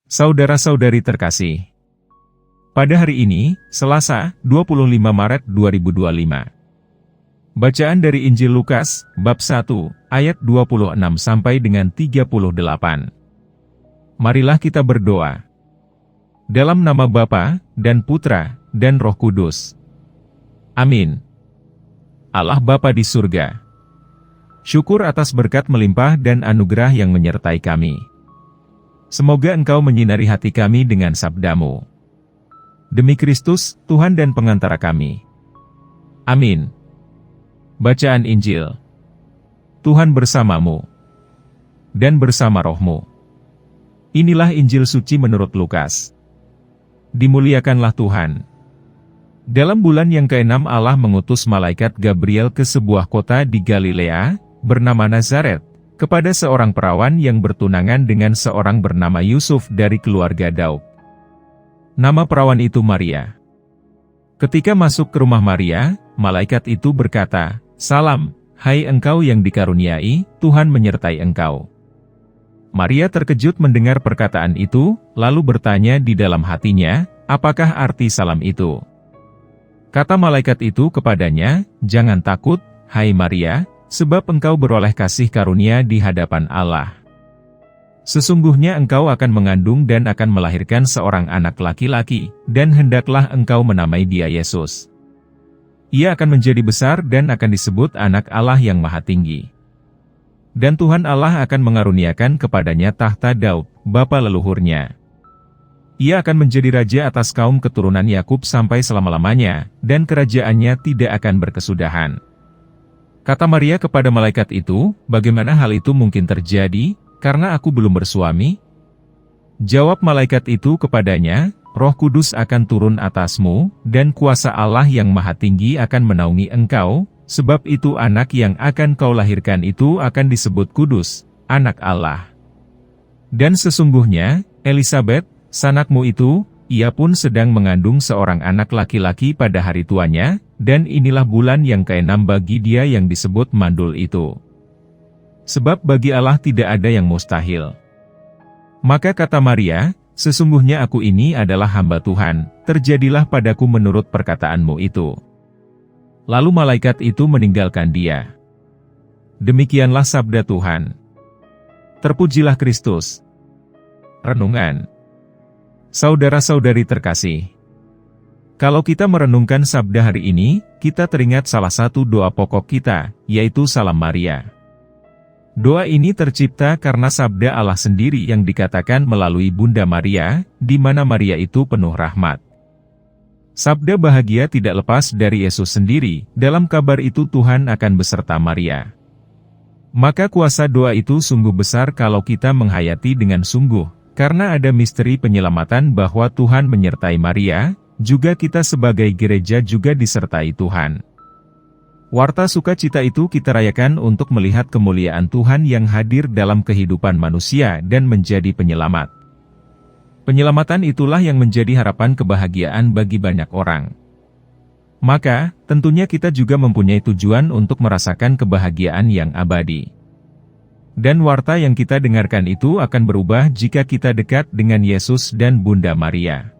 Saudara-saudari terkasih, pada hari ini, Selasa, 25 Maret 2025. Bacaan dari Injil Lukas, bab 1, ayat 26 sampai dengan 38. Marilah kita berdoa. Dalam nama Bapa, dan Putra, dan Roh Kudus. Amin. Allah Bapa di surga, syukur atas berkat melimpah dan anugerah yang menyertai kami. Semoga Engkau menyinari hati kami dengan sabda-Mu. Demi Kristus, Tuhan dan pengantara kami. Amin. Bacaan Injil. Tuhan bersamamu, dan bersama rohmu. Inilah Injil suci menurut Lukas. Dimuliakanlah Tuhan. Dalam bulan yang ke-6 Allah mengutus malaikat Gabriel ke sebuah kota di Galilea, bernama Nazaret, kepada seorang perawan yang bertunangan dengan seorang bernama Yusuf dari keluarga Daud. Nama perawan itu Maria. Ketika masuk ke rumah Maria, malaikat itu berkata, "Salam, hai engkau yang dikaruniai, Tuhan menyertai engkau." Maria terkejut mendengar perkataan itu, lalu bertanya di dalam hatinya, apakah arti salam itu? Kata malaikat itu kepadanya, "Jangan takut, hai Maria, sebab engkau beroleh kasih karunia di hadapan Allah. Sesungguhnya engkau akan mengandung dan akan melahirkan seorang anak laki-laki, dan hendaklah engkau menamai dia Yesus. Ia akan menjadi besar dan akan disebut Anak Allah yang Maha Tinggi. Dan Tuhan Allah akan mengaruniakan kepadanya tahta Daud, bapa leluhurnya. Ia akan menjadi raja atas kaum keturunan Yakub sampai selama-lamanya, dan kerajaannya tidak akan berkesudahan." Kata Maria kepada malaikat itu, "Bagaimana hal itu mungkin terjadi, karena aku belum bersuami?" Jawab malaikat itu kepadanya, "Roh Kudus akan turun atasmu, dan kuasa Allah yang Maha Tinggi akan menaungi engkau, sebab itu anak yang akan kau lahirkan itu akan disebut Kudus, Anak Allah. Dan sesungguhnya, Elisabet, sanakmu itu, ia pun sedang mengandung seorang anak laki-laki pada hari tuanya, dan inilah bulan yang ke-6 bagi dia yang disebut mandul itu. Sebab bagi Allah tidak ada yang mustahil." Maka kata Maria, "Sesungguhnya aku ini adalah hamba Tuhan, terjadilah padaku menurut perkataanmu itu." Lalu malaikat itu meninggalkan dia. Demikianlah sabda Tuhan. Terpujilah Kristus. Renungan. Saudara-saudari terkasih, kalau kita merenungkan sabda hari ini, kita teringat salah satu doa pokok kita, yaitu Salam Maria. Doa ini tercipta karena sabda Allah sendiri yang dikatakan melalui Bunda Maria, di mana Maria itu penuh rahmat. Sabda bahagia tidak lepas dari Yesus sendiri, dalam kabar itu Tuhan akan beserta Maria. Maka kuasa doa itu sungguh besar kalau kita menghayati dengan sungguh, karena ada misteri penyelamatan bahwa Tuhan menyertai Maria, juga kita sebagai gereja juga disertai Tuhan. Warta sukacita itu kita rayakan untuk melihat kemuliaan Tuhan yang hadir dalam kehidupan manusia dan menjadi penyelamat. Penyelamatan itulah yang menjadi harapan kebahagiaan bagi banyak orang. Maka, tentunya kita juga mempunyai tujuan untuk merasakan kebahagiaan yang abadi. Dan warta yang kita dengarkan itu akan berubah jika kita dekat dengan Yesus dan Bunda Maria.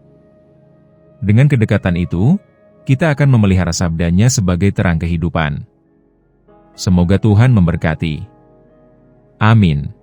Dengan kedekatan itu, kita akan memelihara sabdanya sebagai terang kehidupan. Semoga Tuhan memberkati. Amin.